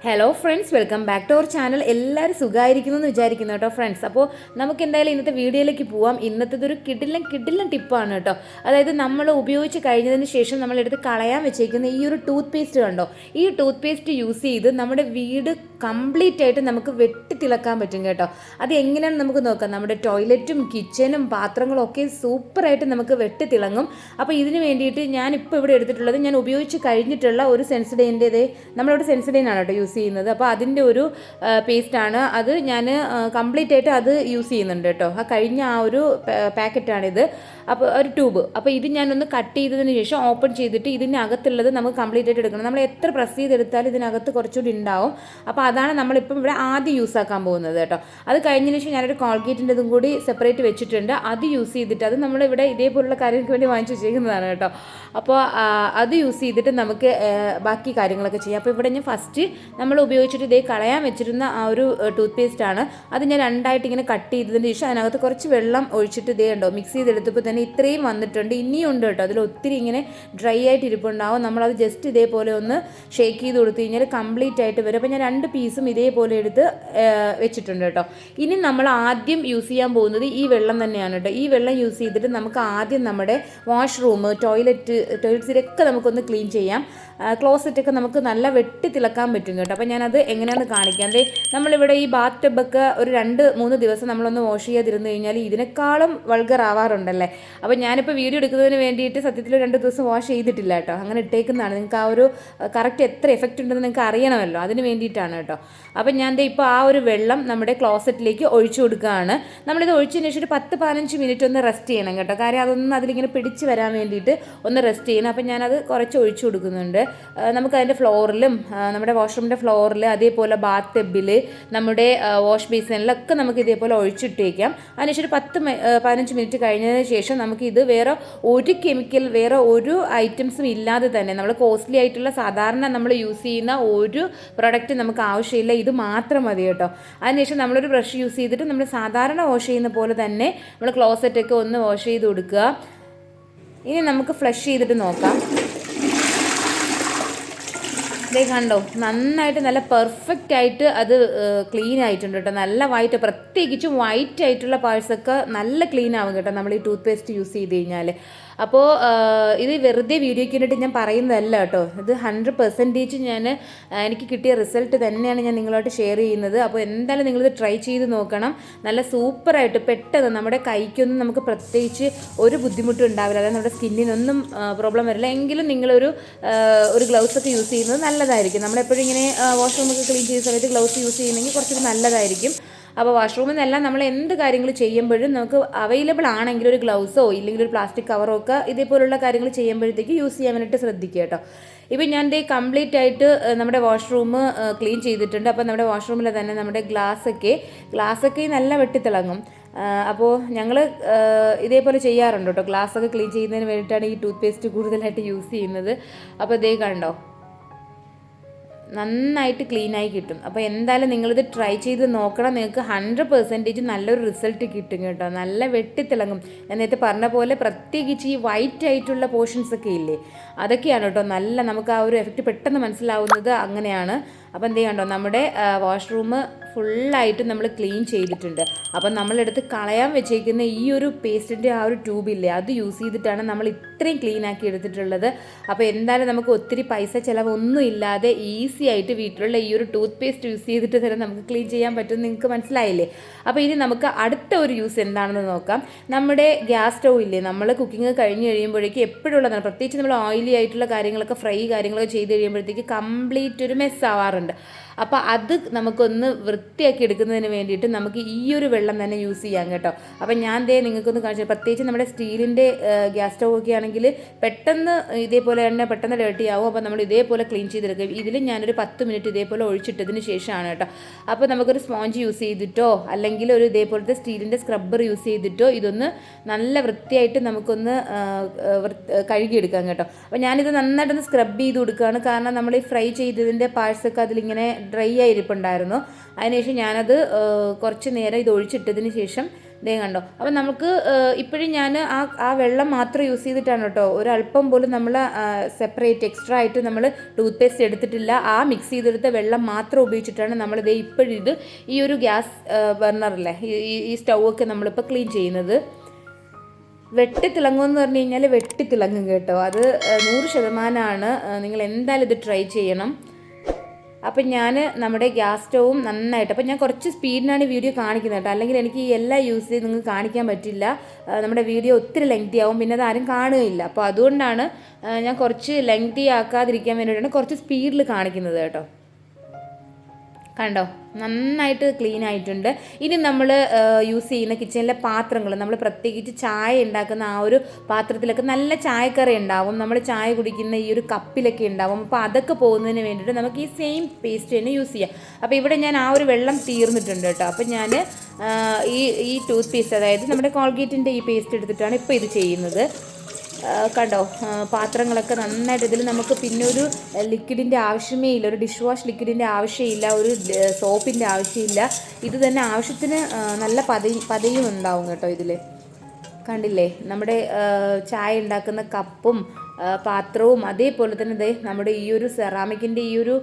Hello friends, welcome back to our channel. എല്ലാവരും സുഖമായിരിക്കുന്നു എന്ന് വിചാരിക്കുന്നു കേട്ടോ ഫ്രണ്ട്സ്. അപ്പോൾ നമുക്ക് എന്തായാലും ഇന്നത്തെ വീഡിയോയിലേക്ക് പോവാം. ഇന്നത്തേതൊരു കിടിലൻ ടിപ്പാണ് കേട്ടോ. അതായത് നമ്മൾ ഉപയോഗിച്ച് കഴിഞ്ഞതിന് ശേഷം നമ്മളെടുത്ത് കളയാൻ വെച്ചേക്കുന്ന ഈ ഒരു ടൂത്ത് പേസ്റ്റ് കണ്ടോ, ഈ ടൂത്ത് പേസ്റ്റ് യൂസ് ചെയ്ത് നമ്മുടെ വീട് കംപ്ലീറ്റ് ആയിട്ട് നമുക്ക് വെട്ടിത്തിളക്കാൻ പറ്റും കേട്ടോ. അത് എങ്ങനെയാണെന്ന് നമുക്ക് നോക്കാം. നമ്മുടെ ടോയ്ലറ്റും കിച്ചനും പാത്രങ്ങളും ഒക്കെ സൂപ്പറായിട്ട് നമുക്ക് വെട്ടിത്തിളങ്ങും. അപ്പോൾ ഇതിന് വേണ്ടിയിട്ട് ഞാനിപ്പോൾ ഇവിടെ എടുത്തിട്ടുള്ളത് ഞാൻ ഉപയോഗിച്ച് കഴിഞ്ഞിട്ടുള്ള ഒരു സെൻസിഡൈൻ്റെതേ, നമ്മളിവിടെ സെൻസിഡൈനാണ് കേട്ടോ യൂസ് ചെയ്യുന്നത്. അപ്പോൾ അതിൻ്റെ ഒരു പേസ്റ്റാണ് അത്. ഞാൻ കംപ്ലീറ്റ് ആയിട്ട് അത് യൂസ് ചെയ്യുന്നുണ്ട് കേട്ടോ. ആ കഴിഞ്ഞ ആ ഒരു പാക്കറ്റാണിത്. അപ്പോൾ ഒരു ട്യൂബ്. അപ്പോൾ ഇത് ഞാനൊന്ന് കട്ട് ചെയ്തതിന് ശേഷം ഓപ്പൺ ചെയ്തിട്ട് ഇതിനകത്തുള്ളത് നമുക്ക് കംപ്ലീറ്റ് ആയിട്ട് എടുക്കണം. നമ്മൾ എത്ര പ്രസ് ചെയ്തെടുത്താലും ഇതിനകത്ത് കുറച്ചുകൂടി ഉണ്ടാവും. അപ്പോൾ അതാണ് നമ്മളിപ്പം ഇവിടെ ആദ്യം യൂസ് ആക്കാൻ പോകുന്നത് കേട്ടോ. അത് കഴിഞ്ഞതിന് ശേഷം ഞാനൊരു കോൾഗേറ്റിൻ്റെ ഇതും കൂടി സെപ്പറേറ്റ് വെച്ചിട്ടുണ്ട്. അത് യൂസ് ചെയ്തിട്ട്, അത് നമ്മളിവിടെ ഇതേപോലുള്ള കാര്യങ്ങൾക്ക് വേണ്ടി വാങ്ങിച്ച് വെച്ചിരിക്കുന്നതാണ് കേട്ടോ. അപ്പോൾ അത് യൂസ് ചെയ്തിട്ട് നമുക്ക് ബാക്കി കാര്യങ്ങളൊക്കെ ചെയ്യാം. അപ്പോൾ ഇവിടെ ഞാൻ ഫസ്റ്റ് നമ്മൾ ഉപയോഗിച്ചിട്ട് ഇതേ കളയാൻ വെച്ചിരുന്ന ആ ഒരു ടൂത്ത് പേസ്റ്റാണ്. അത് ഞാൻ രണ്ടായിട്ട് ഇങ്ങനെ കട്ട് ചെയ്തതിന് ശേഷം അതിനകത്ത് കുറച്ച് വെള്ളം ഒഴിച്ചിട്ട് ഇതേ ഉണ്ടോ മിക്സ് ചെയ്തെടുത്തപ്പോൾ തന്നെ ഇത്രയും വന്നിട്ടുണ്ട്. ഇനിയും ഉണ്ട് കേട്ടോ, അതിൽ ഒത്തിരി ഇങ്ങനെ ഡ്രൈ ആയിട്ട് ഇരിപ്പുണ്ടാവും. നമ്മളത് ജസ്റ്റ് ഇതേപോലെ ഒന്ന് ഷേക്ക് ചെയ്ത് കൊടുത്തു കഴിഞ്ഞാൽ കംപ്ലീറ്റ് ആയിട്ട് വരും. അപ്പോൾ ഞാൻ 2 പീസും ഇതേപോലെ എടുത്ത് വെച്ചിട്ടുണ്ട് കേട്ടോ. ഇനി നമ്മൾ ആദ്യം യൂസ് ചെയ്യാൻ പോകുന്നത് ഈ വെള്ളം തന്നെയാണ് കേട്ടോ. ഈ വെള്ളം യൂസ് ചെയ്തിട്ട് നമുക്ക് ആദ്യം നമ്മുടെ വാഷ്റൂം, ടോയ്ലറ്റ്സിലൊക്കെ നമുക്കൊന്ന് ക്ലീൻ ചെയ്യാം. ക്ലോസറ്റൊക്കെ നമുക്ക് നല്ല വെട്ടി തിളക്കാൻ പറ്റും കേട്ടോ. അപ്പോൾ ഞാനത് എങ്ങനെയാണെന്ന് കാണിക്കാം. നമ്മളിവിടെ ഈ ബാത്ത് ടബൊക്കെ ഒരു 2-3 ദിവസം നമ്മളൊന്ന് വാഷ് ചെയ്യാതിരുന്ന് കഴിഞ്ഞാൽ ഇതിനേക്കാളും വൾഗർ ആവാറുണ്ടല്ലേ. അപ്പോൾ ഞാനിപ്പോൾ വീഡിയോ എടുക്കുന്നതിന് വേണ്ടിയിട്ട് സത്യത്തിൽ 2 ദിവസം വാഷ് ചെയ്തിട്ടില്ല കേട്ടോ. അങ്ങനെ ഇട്ടേക്കുന്നതാണ്. നിങ്ങൾക്ക് ആ ഒരു കറക്റ്റ് എത്ര എഫക്റ്റ് ഉണ്ടെന്ന് നിങ്ങൾക്ക് അറിയണമല്ലോ, അതിന് വേണ്ടിയിട്ടാണ് കേട്ടോ. അപ്പോൾ ഞാൻ ഇപ്പോൾ ആ ഒരു വെള്ളം നമ്മുടെ ക്ലോസറ്റിലേക്ക് ഒഴിച്ചു കൊടുക്കുകയാണ്. നമ്മളിത് ഒഴിച്ചതിന് ശേഷം ഒരു 10-15 മിനിറ്റ് ഒന്ന് റെസ്റ്റ് ചെയ്യണം കേട്ടോ. കാര്യം അതൊന്നും അതിലിങ്ങനെ പിടിച്ച് വരാൻ വേണ്ടിയിട്ട് ഒന്ന് റെസ്റ്റ് ചെയ്യണം. അപ്പോൾ ഞാനത് കുറച്ച് ഒഴിച്ചു കൊടുക്കുന്നുണ്ട്. നമുക്കതിൻ്റെ ഫ്ലോറിലും, നമ്മുടെ വാഷ്റൂമിൻ്റെ ഫ്ലോറിൽ, അതേപോലെ ബാത്ത് ടബിൽ, നമ്മുടെ വാഷ് ബേസിനിലൊക്കെ നമുക്ക് ഇതേപോലെ ഒഴിച്ചിട്ടേക്കാം. അതിനുശേഷം ഒരു 10-15 മിനിറ്റ് കഴിഞ്ഞതിന് ശേഷം നമുക്ക് ഇത് വേറെ ഒരു കെമിക്കൽ, വേറെ ഒരു ഐറ്റംസും ഇല്ലാതെ തന്നെ നമ്മൾ കോസ്റ്റ്ലി ആയിട്ടുള്ള സാധാരണ നമ്മൾ യൂസ് ചെയ്യുന്ന ഒരു പ്രൊഡക്റ്റ് നമുക്ക് ആവശ്യമില്ല. ഇത് മാത്രം മതി കേട്ടോ. അതിനുശേഷം നമ്മളൊരു ബ്രഷ് യൂസ് ചെയ്തിട്ട് നമ്മൾ സാധാരണ വാഷ് ചെയ്യുന്ന പോലെ തന്നെ നമ്മൾ ക്ലോസറ്റൊക്കെ ഒന്ന് വാഷ് ചെയ്ത് കൊടുക്കുക. ഇനി നമുക്ക് ഫ്ലഷ് ചെയ്തിട്ട് നോക്കാം. ഇതേ കണ്ടോ, നന്നായിട്ട് നല്ല പെർഫെക്റ്റ് ആയിട്ട് അത് ക്ലീൻ ആയിട്ടുണ്ട് കേട്ടോ. നല്ല വൈറ്റ്, പ്രത്യേകിച്ചും വൈറ്റ് ആയിട്ടുള്ള പാർട്സൊക്കെ നല്ല ക്ലീൻ ആവും കേട്ടോ നമ്മൾ ഈ ടൂത്ത് പേസ്റ്റ് യൂസ് ചെയ്ത് കഴിഞ്ഞാൽ. അപ്പോൾ ഇത് വെറുതെ വീഡിയോയ്ക്ക് വേണ്ടിയിട്ട് ഞാൻ പറയുന്നതല്ല കേട്ടോ. ഇത് 100% എനിക്ക് കിട്ടിയ റിസൾട്ട് തന്നെയാണ് ഞാൻ നിങ്ങളോട്ട് ഷെയർ ചെയ്യുന്നത്. അപ്പോൾ എന്തായാലും നിങ്ങളിത് ട്രൈ ചെയ്ത് നോക്കണം. നല്ല സൂപ്പറായിട്ട് പെട്ടെന്ന് നമ്മുടെ കൈക്കൊന്നും നമുക്ക് പ്രത്യേകിച്ച് ഒരു ബുദ്ധിമുട്ടും ഉണ്ടാവില്ല. അതായത് നമ്മുടെ സ്കിന്നിനൊന്നും പ്രോബ്ലം വരില്ല. എങ്കിലും നിങ്ങളൊരു ഗ്ലൗസൊക്കെ യൂസ് ചെയ്യുന്നത് നല്ലതായിരിക്കും. നമ്മളെപ്പോഴും ഇങ്ങനെ വാഷ്റൂമൊക്കെ ക്ലീൻ ചെയ്യുന്ന സമയത്ത് ഗ്ലൗസ് യൂസ് ചെയ്യുന്നെങ്കിൽ കുറച്ചൊരു നല്ലതായിരിക്കും. അപ്പോൾ വാഷ്റൂമിൽ നിന്നെല്ലാം നമ്മൾ എന്ത് കാര്യങ്ങൾ ചെയ്യുമ്പോഴും നമുക്ക് അവൈലബിൾ ആണെങ്കിൽ ഒരു ഗ്ലൗസോ ഇല്ലെങ്കിൽ ഒരു പ്ലാസ്റ്റിക് കവറോ ഒക്കെ ഇതേപോലുള്ള കാര്യങ്ങൾ ചെയ്യുമ്പോഴത്തേക്ക് യൂസ് ചെയ്യാൻ വേണ്ടിയിട്ട് ശ്രദ്ധിക്കുക കേട്ടോ. ഇപ്പം ഞാൻ കംപ്ലീറ്റ് ആയിട്ട് നമ്മുടെ വാഷ്റൂം ക്ലീൻ ചെയ്തിട്ടുണ്ട്. അപ്പോൾ നമ്മുടെ വാഷ്റൂമിൽ തന്നെ നമ്മുടെ ഗ്ലാസ്സൊക്കെ നല്ല വെട്ടിത്തിളങ്ങും. അപ്പോൾ ഞങ്ങൾ ഇതേപോലെ ചെയ്യാറുണ്ട് കേട്ടോ. ഗ്ലാസ്സൊക്കെ ക്ലീൻ ചെയ്യുന്നതിന് വേണ്ടിയിട്ടാണ് ഈ ടൂത്ത് പേസ്റ്റ് കൂടുതലായിട്ട് യൂസ് ചെയ്യുന്നത്. അപ്പോൾ കണ്ടോ, നന്നായിട്ട് ക്ലീനായി കിട്ടും. അപ്പോൾ എന്തായാലും നിങ്ങളിത് ട്രൈ ചെയ്ത് നോക്കണം. നിങ്ങൾക്ക് 100% നല്ലൊരു റിസൾട്ട് കിട്ടും കേട്ടോ. നല്ല വെട്ടിത്തിളങ്ങും. ഞാൻ നേരത്തെ പറഞ്ഞ പോലെ പ്രത്യേകിച്ച് ഈ വൈറ്റ് ആയിട്ടുള്ള പോർഷൻസൊക്കെ ഇല്ലേ, അതൊക്കെയാണ് കേട്ടോ നല്ല നമുക്ക് ആ ഒരു എഫക്റ്റ് പെട്ടെന്ന് മനസ്സിലാവുന്നത്. അങ്ങനെയാണ്. അപ്പോൾ എന്ത് ചെയ്യണ്ടോ, നമ്മുടെ വാഷ്റൂം ഫുള്ളായിട്ട് നമ്മൾ ക്ലീൻ ചെയ്തിട്ടുണ്ട്. അപ്പം നമ്മളെടുത്ത് കളയാൻ വെച്ചേക്കുന്ന ഈ ഒരു പേസ്റ്റിൻ്റെ ആ ഒരു ട്യൂബില്ലേ, അത് യൂസ് ചെയ്തിട്ടാണ് നമ്മൾ ഇത്രയും ക്ലീൻ ആക്കി എടുത്തിട്ടുള്ളത്. അപ്പോൾ എന്തായാലും നമുക്ക് ഒത്തിരി പൈസ ചിലവൊന്നും ഇല്ലാതെ ഈസി ആയിട്ട് വീട്ടിലുള്ള ഈ ഒരു ടൂത്ത് പേസ്റ്റ് യൂസ് ചെയ്തിട്ട് തന്നെ നമുക്ക് ക്ലീൻ ചെയ്യാൻ പറ്റും. നിങ്ങൾക്ക് മനസ്സിലായില്ലേ? അപ്പോൾ ഇനി നമുക്ക് അടുത്ത ഒരു യൂസ് എന്താണെന്ന് നോക്കാം. നമ്മുടെ ഗ്യാസ് സ്റ്റൗ ഇല്ലേ, നമ്മൾ കുക്കിംഗ് കഴിഞ്ഞ് കഴിയുമ്പോഴേക്കും എപ്പോഴുള്ളതാണ്, പ്രത്യേകിച്ച് നമ്മൾ ഓയിലി ആയിട്ടുള്ള കാര്യങ്ങളൊക്കെ, ഫ്രൈ കാര്യങ്ങളൊക്കെ ചെയ്ത് കഴിയുമ്പോഴത്തേക്ക് കംപ്ലീറ്റ് ഒരു മെസ്സ് ആവാറുണ്ട്. അപ്പോൾ അത് നമുക്കൊന്ന് വൃത്തിയാക്കി എടുക്കുന്നതിന് വേണ്ടിയിട്ട് നമുക്ക് ഈ ഒരു വെള്ളം തന്നെ യൂസ് ചെയ്യാം കേട്ടോ. അപ്പം ഞാൻ നിങ്ങൾക്കൊന്ന് കാണിച്ചു, പ്രത്യേകിച്ച് നമ്മുടെ സ്റ്റീലിൻ്റെ ഗ്യാസ് സ്റ്റൗ ഒക്കെ ആണെങ്കിൽ പെട്ടെന്ന് ഇതേപോലെ തന്നെ പെട്ടെന്ന് ഡേർട്ടി ആവും. അപ്പോൾ നമ്മൾ ഇതേപോലെ ക്ലീൻ ചെയ്തെടുക്കും. ഇതിൽ ഞാനൊരു 10 മിനിറ്റ് ഇതേപോലെ ഒഴിച്ചിട്ടതിന് ശേഷമാണ് കേട്ടോ. അപ്പോൾ നമുക്കൊരു സ്പോഞ്ച് യൂസ് ചെയ്തിട്ടോ അല്ലെങ്കിൽ ഒരു ഇതേപോലത്തെ സ്റ്റീലിൻ്റെ സ്ക്രബ്ബർ യൂസ് ചെയ്തിട്ടോ ഇതൊന്ന് നല്ല വൃത്തിയായിട്ട് നമുക്കൊന്ന് കഴുകിയെടുക്കാം കേട്ടോ. അപ്പോൾ ഞാനിത് നന്നായിട്ടൊന്ന് സ്ക്രബ് ചെയ്ത് കൊടുക്കുകയാണ്. കാരണം നമ്മൾ ഈ ഫ്രൈ ചെയ്തതിൻ്റെ പാർട്സൊക്കെ അതിലിങ്ങനെ ഡ്രൈ ആയിരിപ്പുണ്ടായിരുന്നു. അതിനുശേഷം ഞാനത് കുറച്ച് നേരം ഇത് ഒഴിച്ചിട്ടതിന് ശേഷം ഇതേ കണ്ടോ. അപ്പോൾ നമുക്ക് ഇപ്പോഴും ഞാൻ ആ വെള്ളം മാത്രം യൂസ് ചെയ്തിട്ടാണ് കേട്ടോ, ഒരല്പം പോലും നമ്മൾ സെപ്പറേറ്റ് എക്സ്ട്രാ ആയിട്ട് നമ്മൾ ടൂത്ത് പേസ്റ്റ് എടുത്തിട്ടില്ല. ആ മിക്സ് ചെയ്തെടുത്ത വെള്ളം മാത്രം ഉപയോഗിച്ചിട്ടാണ് നമ്മളിത് ഇപ്പോഴിത് ഈ ഒരു ഗ്യാസ് ബർണറില്ലേ ഈ സ്റ്റൗവൊക്കെ നമ്മളിപ്പോൾ ക്ലീൻ ചെയ്യുന്നത്. വെട്ടിത്തിളങ്ങുമെന്ന് പറഞ്ഞു കഴിഞ്ഞാൽ വെട്ടിത്തിളങ്ങും കേട്ടോ, അത് 100%. നിങ്ങൾ എന്തായാലും ഇത് ട്രൈ ചെയ്യണം. അപ്പം ഞാൻ നമ്മുടെ ഗ്യാസ് സ്റ്റൗവും നന്നായിട്ട്, അപ്പം ഞാൻ കുറച്ച് സ്പീഡിനാണ് വീഡിയോ കാണിക്കുന്നത് കേട്ടോ, അല്ലെങ്കിൽ എനിക്ക് ഈ എല്ലാം യൂസ് ചെയ്ത് നിങ്ങൾക്ക് കാണിക്കാൻ പറ്റില്ല. നമ്മുടെ വീഡിയോ ഒത്തിരി ലെങ്തി ആവും, പിന്നെ അത് ആരും കാണുകയില്ല. അപ്പോൾ അതുകൊണ്ടാണ് ഞാൻ കുറച്ച് ലെങ്തി ആക്കാതിരിക്കാൻ വേണ്ടിയിട്ടാണ് കുറച്ച് സ്പീഡിൽ കാണിക്കുന്നത് കേട്ടോ. കണ്ടോ, നന്നായിട്ട് ക്ലീൻ ആയിട്ടുണ്ട്. ഇനി നമ്മൾ യൂസ് ചെയ്യുന്ന കിച്ചണിലെ പാത്രങ്ങൾ, നമ്മൾ പ്രത്യേകിച്ച് ചായ ഉണ്ടാക്കുന്ന ആ ഒരു പാത്രത്തിലൊക്കെ നല്ല ചായക്കറി ഉണ്ടാവും, നമ്മൾ ചായ കുടിക്കുന്ന ഈ ഒരു കപ്പിലൊക്കെ ഉണ്ടാവും. അപ്പോൾ അതൊക്കെ പോകുന്നതിന് വേണ്ടിയിട്ട് നമുക്ക് ഈ സെയിം പേസ്റ്റ് തന്നെ യൂസ് ചെയ്യാം. അപ്പോൾ ഇവിടെ ഞാൻ ആ ഒരു വെള്ളം തീർന്നിട്ടുണ്ട് കേട്ടോ. അപ്പോൾ ഞാൻ ഈ ടൂത്ത് പേസ്റ്റ്, അതായത് നമ്മുടെ കോൾഗേറ്റിൻ്റെ ഈ പേസ്റ്റ് എടുത്തിട്ടാണ് ഇപ്പോൾ ഇത് ചെയ്യുന്നത്. കണ്ടോ, പാത്രങ്ങളൊക്കെ നന്നായിട്ട്, ഇതിൽ നമുക്ക് പിന്നെ ഒരു ലിക്വിഡിൻ്റെ ആവശ്യമേ ഇല്ല, ഒരു ഡിഷ് വാഷ് ലിക്വിഡിൻ്റെ ആവശ്യമില്ല, ഒരു സോപ്പിൻ്റെ ആവശ്യമില്ല. ഇത് തന്നെ ആവശ്യത്തിന് നല്ല പതയും ഉണ്ടാവും കേട്ടോ. ഇതിൽ കണ്ടില്ലേ, നമ്മുടെ ചായ ഉണ്ടാക്കുന്ന കപ്പും പാത്രവും അതേപോലെ തന്നെ ദേ നമ്മുടെ ഈ ഒരു സെറാമിക്കിൻ്റെ ഈ ഒരു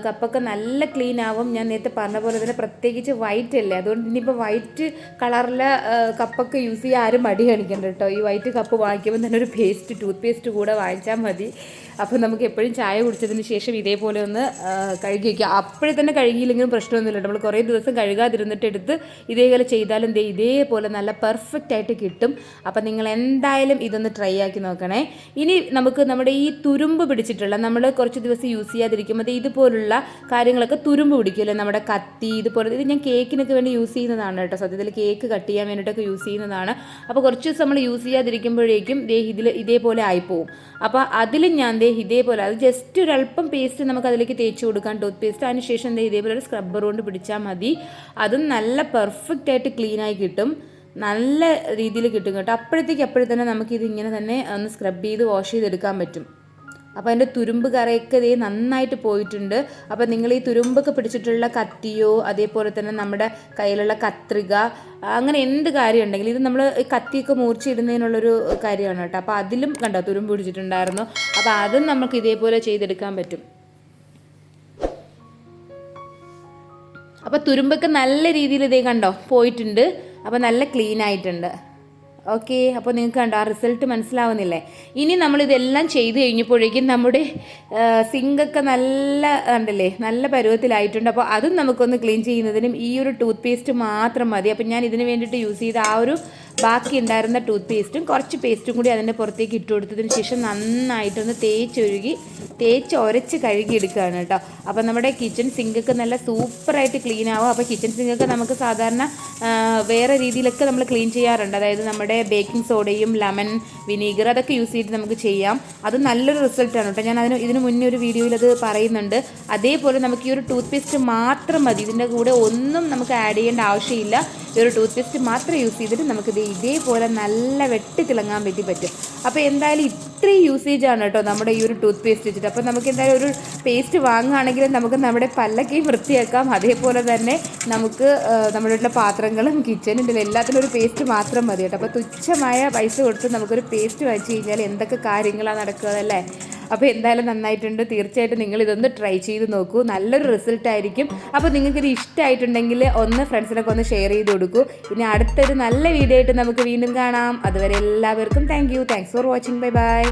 കപ്പൊക്കെ നല്ല ക്ലീൻ ആവും. ഞാൻ നേരത്തെ പറഞ്ഞ പോലെ തന്നെ പ്രത്യേകിച്ച് വൈറ്റ് അല്ലേ, അതുകൊണ്ട് ഇനിയിപ്പോൾ വൈറ്റ് കളറിലെ കപ്പൊക്കെ യൂസ് ചെയ്യാൻ ആരും മടി കാണിക്കണ്ട കേട്ടോ. ഈ വൈറ്റ് കപ്പ് വാങ്ങിക്കുമ്പോൾ തന്നെ ഒരു ടൂത്ത് പേസ്റ്റ് കൂടെ വാങ്ങിച്ചാൽ മതി. അപ്പോൾ നമുക്ക് എപ്പോഴും ചായ കുടിച്ചതിന് ശേഷം ഇതേപോലെ ഒന്ന് കഴുകി വയ്ക്കുക. അപ്പോഴേ തന്നെ കഴുകിയില്ലെങ്കിലും പ്രശ്നമൊന്നുമില്ല, നമ്മൾ കുറേ ദിവസം കഴുകാതിരുന്നിട്ട് എടുത്ത് ഇതേപോലെ ചെയ്താലും ഇതേപോലെ നല്ല പെർഫെക്റ്റ് ആയിട്ട് കിട്ടും. അപ്പോൾ നിങ്ങൾ എന്തായാലും ഇതൊന്ന് ട്രൈ ആക്കി നോക്കണേ. ഇനി നമുക്ക് നമ്മുടെ ഈ തുരുമ്പ് പിടിച്ചിട്ടുള്ള, നമ്മൾ കുറച്ച് ദിവസം യൂസ് ചെയ്യാതിരിക്കുമ്പോൾ ഇതുപോലുള്ള കാര്യങ്ങളൊക്കെ തുരുമ്പ് പിടിക്കുമല്ലോ, നമ്മുടെ കത്തി ഇതുപോലെ. ഇത് ഞാൻ കേക്കിനൊക്കെ വേണ്ടി യൂസ് ചെയ്യുന്നതാണ് കേട്ടോ, സത്യത്തിൽ കേക്ക് കട്ട് ചെയ്യാൻ വേണ്ടിയിട്ടൊക്കെ യൂസ് ചെയ്യുന്നതാണ്. അപ്പോൾ കുറച്ച് ദിവസം നമ്മൾ യൂസ് ചെയ്യാതിരിക്കുമ്പോഴേക്കും ഇതേപോലെ ആയിപ്പോവും. അപ്പോൾ അതിൽ ഞാൻ ഇതേപോലെ, അത് ജസ്റ്റ് ഒരല്പം പേസ്റ്റ് നമുക്ക് അതിലേക്ക് തേച്ച് കൊടുക്കാം, ടൂത്ത് പേസ്റ്റ്. അതിനുശേഷം ഇതേപോലെ ഒരു സ്ക്രബ്ബർ കൊണ്ട് പിടിച്ചാൽ മതി. അതും നല്ല പെർഫെക്റ്റ് ആയിട്ട് ക്ലീനായി കിട്ടും, നല്ല രീതിയിൽ കിട്ടും കേട്ടോ. അപ്പോഴേ തന്നെ നമുക്കിത് ഇങ്ങനെ തന്നെ ഒന്ന് സ്ക്രബ് ചെയ്ത് വാഷ് ചെയ്തെടുക്കാൻ പറ്റും. അപ്പോൾ അതിൻ്റെ തുരുമ്പ് കറയൊക്കെ നന്നായിട്ട് പോയിട്ടുണ്ട്. അപ്പോൾ നിങ്ങൾ ഈ തുരുമ്പൊക്കെ പിടിച്ചിട്ടുള്ള കത്തിയോ അതേപോലെ തന്നെ നമ്മുടെ കയ്യിലുള്ള കത്രിക, അങ്ങനെ എന്ത് കാര്യം ഉണ്ടെങ്കിലും, ഇത് നമ്മൾ കത്തിയൊക്കെ മുറിച്ചിടുന്നതിനുള്ളൊരു കാര്യമാണ് കേട്ടോ. അപ്പോൾ അതിലും കണ്ടോ തുരുമ്പ് പിടിച്ചിട്ടുണ്ടായിരുന്നു. അപ്പോൾ അതും നമുക്ക് ഇതേപോലെ ചെയ്തെടുക്കാൻ പറ്റും. അപ്പോൾ തുരുമ്പൊക്കെ നല്ല രീതിയിൽ കണ്ടോ പോയിട്ടുണ്ട്. അപ്പോൾ നല്ല ക്ലീൻ ആയിട്ടുണ്ട്. ഓക്കെ, അപ്പോൾ നിങ്ങൾക്ക് കണ്ടോ ആ റിസൾട്ട് മനസ്സിലാവുന്നില്ലേ? ഇനി നമ്മളിതെല്ലാം ചെയ്ത് കഴിഞ്ഞപ്പോഴേക്കും നമ്മുടെ സിങ്കൊക്കെ നല്ല കണ്ടല്ലേ, നല്ല പരുവത്തിലായിട്ടുണ്ട്. അപ്പോൾ അതും നമുക്കൊന്ന് ക്ലീൻ ചെയ്യുന്നതിനും ഈ ഒരു ടൂത്ത് പേസ്റ്റ് മാത്രം മതി. അപ്പോൾ ഞാൻ ഇതിന് വേണ്ടിയിട്ട് യൂസ് ചെയ്ത ആ ഒരു ബാക്കി ഉണ്ടായിരുന്ന ടൂത്ത് പേസ്റ്റും കുറച്ച് പേസ്റ്റും കൂടി അതിൻ്റെ പുറത്തേക്ക് ഇട്ട് കൊടുത്തതിന് ശേഷം നന്നായിട്ടൊന്ന് തേച്ച് ഉരച്ച് കഴുകിയെടുക്കുകയാണ് കേട്ടോ. അപ്പോൾ നമ്മുടെ കിച്ചൺ സിങ്കൊക്കെ നല്ല സൂപ്പറായിട്ട് ക്ലീൻ ആവും. അപ്പോൾ കിച്ചൺ സിങ്കൊക്കെ നമുക്ക് സാധാരണ വേറെ രീതിയിലൊക്കെ നമ്മൾ ക്ലീൻ ചെയ്യാറുണ്ട്, അതായത് നമ്മുടെ ബേക്കിംഗ് സോഡയും ലെമൺ വിനീഗർ അതൊക്കെ യൂസ് ചെയ്തിട്ട് നമുക്ക് ചെയ്യാം. അത് നല്ലൊരു റിസൾട്ടാണ് കേട്ടോ. ഞാൻ ഇതിന് മുന്നേ ഒരു വീഡിയോയിൽ അത് പറയുന്നുണ്ട്. അതേപോലെ നമുക്ക് ഈ ഒരു ടൂത്ത് പേസ്റ്റ് മാത്രം മതി, ഇതിൻ്റെ കൂടെ ഒന്നും നമുക്ക് ആഡ് ചെയ്യേണ്ട ആവശ്യമില്ല. ഈ ഒരു ടൂത്ത് പേസ്റ്റ് മാത്രം യൂസ് ചെയ്തിട്ട് നമുക്കിത് ഇതേപോലെ നല്ല വെട്ടിത്തിളങ്ങാൻ പറ്റും. അപ്പോൾ എന്തായാലും ഇത്രയും യൂസേജാണ് കേട്ടോ നമ്മുടെ ഈ ഒരു ടൂത്ത് പേസ്റ്റ് വെച്ചിട്ട്. അപ്പോൾ നമുക്ക് എന്തായാലും ഒരു പേസ്റ്റ് വാങ്ങുകയാണെങ്കിൽ നമുക്ക് നമ്മുടെ പല്ലൊക്കെയും വൃത്തിയാക്കാം. അതേപോലെ തന്നെ നമുക്ക് നമ്മുടെ വീട്ടിലെ പാത്രങ്ങളും കിച്ചണിൻ്റെ എല്ലാത്തിനും ഒരു പേസ്റ്റ് മാത്രം മതി കേട്ടോ. അപ്പോൾ തുച്ഛമായ പൈസ കൊടുത്ത് നമുക്കൊരു പേസ്റ്റ് വാങ്ങിച്ച് കഴിഞ്ഞാൽ എന്തൊക്കെ കാര്യങ്ങളാണ് നടക്കുകയല്ലേ. അപ്പോൾ എന്തായാലും നന്നായിട്ടുണ്ട്. തീർച്ചയായിട്ടും നിങ്ങൾ ഇതൊന്ന് ട്രൈ ചെയ്ത് നോക്കൂ, നല്ലൊരു റിസൾട്ടായിരിക്കും. അപ്പോൾ നിങ്ങൾക്കിത് ഇഷ്ടമായിട്ടുണ്ടെങ്കിൽ ഒന്ന് ഫ്രണ്ട്സിനൊക്കെ ഒന്ന് ഷെയർ ചെയ്ത് കൊടുക്കൂ. ഇനി അടുത്തൊരു നല്ല വീഡിയോ ആയിട്ട് നമുക്ക് വീണ്ടും കാണാം. അതുവരെ എല്ലാവർക്കും താങ്ക്സ് ഫോർ വാച്ചിങ്. ബൈ.